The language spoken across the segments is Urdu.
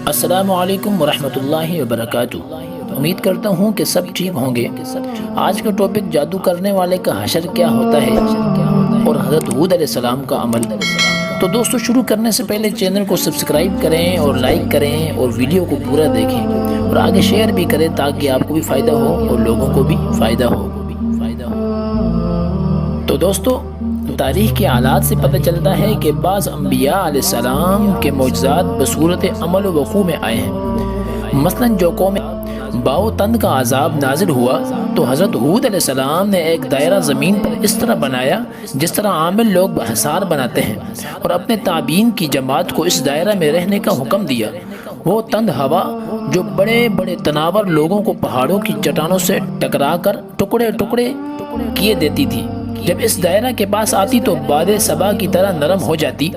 السلام علیکم ورحمۃ اللہ وبرکاتہ۔ امید کرتا ہوں کہ سب ٹھیک ہوں گے۔ آج کا ٹاپک جادو کرنے والے کا حشر کیا ہوتا ہے اور حضرت ہود علیہ السلام کا عمل۔ تو دوستو، شروع کرنے سے پہلے چینل کو سبسکرائب کریں اور لائک کریں اور ویڈیو کو پورا دیکھیں اور آگے شیئر بھی کریں تاکہ آپ کو بھی فائدہ ہو اور لوگوں کو بھی فائدہ ہو۔ تو دوستو، تاریخ کے حالات سے پتہ چلتا ہے کہ بعض انبیاء علیہ السلام کے معجزات بصورت عمل و وقوع میں آئے ہیں۔ مثلاً جو قوم باؤ تند کا عذاب نازل ہوا تو حضرت ہود علیہ السلام نے ایک دائرہ زمین پر اس طرح بنایا جس طرح عامل لوگ حصار بناتے ہیں، اور اپنے تابعین کی جماعت کو اس دائرہ میں رہنے کا حکم دیا۔ وہ تند ہوا جو بڑے بڑے تناور لوگوں کو پہاڑوں کی چٹانوں سے ٹکرا کر ٹکڑے ٹکڑے کیے دیتی تھی، جب اس دائرہ کے پاس آتی تو باد صبا کی طرح نرم ہو جاتی۔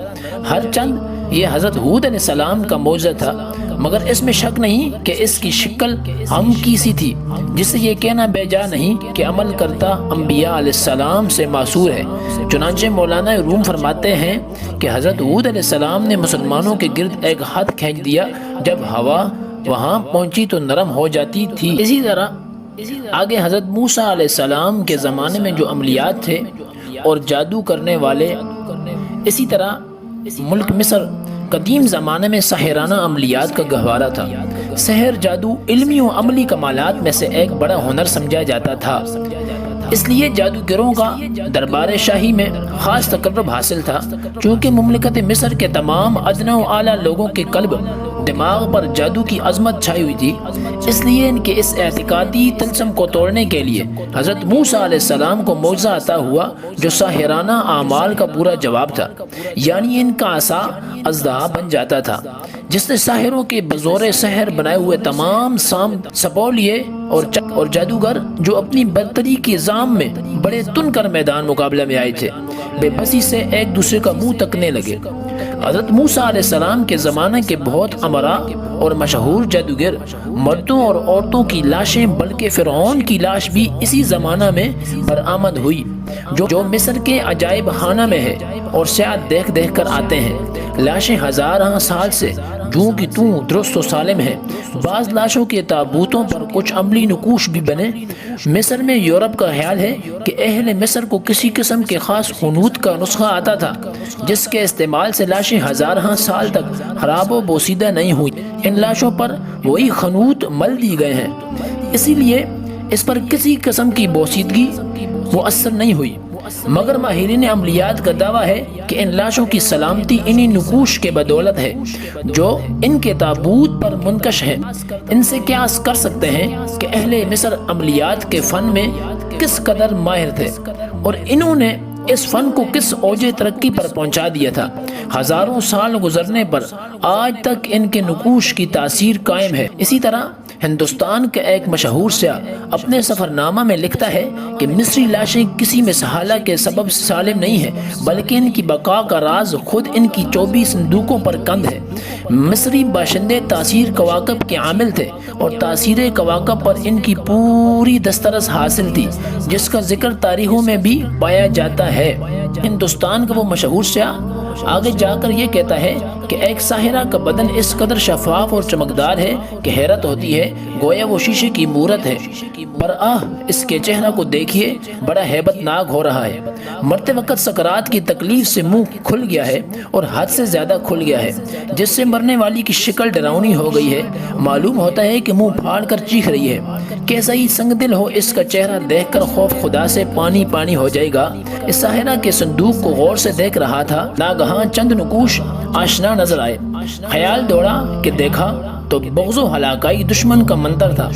ہر چند یہ حضرت ہود علیہ السلام کا معجزہ تھا، مگر اس میں شک نہیں کہ اس کی شکل ہم کی سی تھی، جس سے یہ کہنا بے جا نہیں کہ عمل کرتا انبیاء علیہ السلام سے معصور ہے۔ چنانچہ مولانا روم فرماتے ہیں کہ حضرت ہود علیہ السلام نے مسلمانوں کے گرد ایک ہاتھ کھینچ دیا، جب ہوا وہاں پہنچی تو نرم ہو جاتی تھی۔ اسی طرح آگے حضرت موسیٰ علیہ السلام کے زمانے میں جو عملیات تھے اور جادو کرنے والے، اسی طرح ملک مصر قدیم زمانے میں ساحرانہ عملیات کا گہوارہ تھا۔ سحر جادو علمی و عملی کمالات میں سے ایک بڑا ہنر سمجھا جاتا تھا، اس لیے جادوگروں کا دربار شاہی میں خاص تقرب حاصل تھا۔ چونکہ مملکت مصر کے تمام ادنا و اعلیٰ لوگوں کے قلب دماغ پر جادو کی عظمت چھائی ہوئی تھی، اس لیے ان کے اس اعتقادی طلسم کو توڑنے کے لیے حضرت موسیٰ علیہ السلام کو معجزہ عطا ہوا جو ساحرانہ اعمال کا پورا جواب تھا، یعنی ان کا عصا اژدہا بن جاتا تھا، جس نے ساحروں کے بزور سحر بنائے ہوئے تمام سپولیے اور جادوگر جو اپنی برتری کے ظام میں بڑے تن کر میدان مقابلہ میں آئے تھے، بے بسی سے ایک دوسرے کا منہ تکنے لگے۔ حضرت موسیٰ علیہ السلام کے زمانے کے بہت امراء اور مشہور جادوگر، مردوں اور عورتوں کی لاشیں، بلکہ فرعون کی لاش بھی اسی زمانہ میں برآمد ہوئی، جو مصر کے عجائب خانہ میں ہے اور سیاح دیکھ دیکھ کر آتے ہیں۔ لاشیں ہزاراں سال سے جوں کی توں درست و سالم ہیں۔ بعض لاشوں کے تابوتوں پر کچھ عملی نقوش بھی بنے۔ مصر میں یورپ کا خیال ہے کہ اہل مصر کو کسی قسم کے خاص خنوط کا نسخہ آتا تھا، جس کے استعمال سے لاشیں ہزاراں سال تک خراب و بوسیدہ نہیں ہوئی۔ ان لاشوں پر وہی خنوط مل دی گئے ہیں، اسی لیے اس پر کسی قسم کی بوسیدگی مؤثر نہیں ہوئی، مگر ماہرین عملیات کا دعویٰ ہے کہ ان لاشوں کی سلامتی انہی نقوش کے بدولت ہے جو ان کے تابوت پر منقش ہیں۔ ان سے قیاس کر سکتے ہیں کہ اہل مصر عملیات کے فن میں کس قدر ماہر تھے اور انہوں نے اس فن کو کس اوج ترقی پر پہنچا دیا تھا۔ ہزاروں سال گزرنے پر آج تک ان کے نقوش کی تاثیر قائم ہے۔ اسی طرح ہندوستان کا ایک مشہور سیاح اپنے سفر نامہ میں لکھتا ہے کہ مصری لاشیں کسی مسحالہ کے سبب سالم نہیں ہیں، بلکہ ان کی بقا کا راز خود ان کی 24 صندوقوں پر کند ہے۔ مصری باشندے تاثیر کواکب کے عامل تھے اور تاثیر کواکب پر ان کی پوری دسترس حاصل تھی، جس کا ذکر تاریخوں میں بھی پایا جاتا ہے۔ ہندوستان کا وہ مشہور سیاح آگے جا کر یہ کہتا ہے کہ ایک ساحرہ کا بدن اس قدر شفاف اور چمکدار ہے کہ حیرت ہوتی ہے، گویا وہ شیشے کی مورت ہے، پر اس کے چہرہ کو دیکھیے، بڑا ہیبت ناک ہو رہا ہے۔ مرتے وقت سکرات کی تکلیف سے منہ کھل گیا ہے اور حد سے زیادہ کھل گیا ہے، جس سے مرنے والی کی شکل ڈراؤنی ہو گئی ہے، معلوم ہوتا ہے کہ منہ پھاڑ کر چیخ رہی ہے۔ کیسا ہی سنگ دل ہو، اس کا چہرہ دیکھ کر خوف خدا سے پانی پانی ہو جائے گا۔ اس ساحرہ کے صندوق کو غور سے دیکھ رہا تھا، ناگہاں چند نقوش آشنا نظر آئے۔ خیال دوڑا کہ دیکھا تو بغض و ہلاکائی دشمن کا منتر تھا۔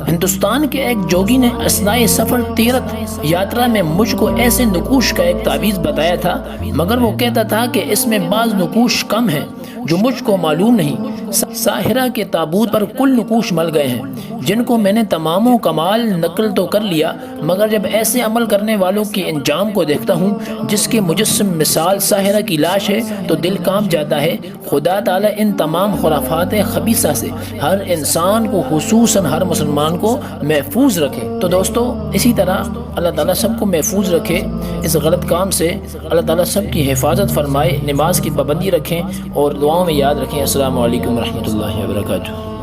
ہندوستان کے ایک جوگی نے اثناء سفر تیرتھ یاترا میں مجھ کو ایسے نقوش کا ایک تعویذ بتایا تھا، مگر وہ کہتا تھا کہ اس میں بعض نقوش کم ہیں جو مجھ کو معلوم نہیں۔ ساحرہ کے تابوت پر کل نقوش مل گئے ہیں، جن کو میں نے تمام و کمال نقل تو کر لیا، مگر جب ایسے عمل کرنے والوں کے انجام کو دیکھتا ہوں جس کے مجسم مثال ساحرہ کی لاش ہے تو دل کانپ جاتا ہے۔ خدا تعالیٰ ان تمام خرافات خبیثہ سے ہر انسان کو، خصوصاً ہر مسلمان کو محفوظ رکھے۔ تو دوستو، اسی طرح اللہ تعالیٰ سب کو محفوظ رکھے اس غلط کام سے، اللہ تعالیٰ سب کی حفاظت فرمائے، نماز کی پابندی رکھیں اور دعاؤں میں یاد رکھیں۔ السلام علیکم ورحمۃ اللہ وبرکاتہ۔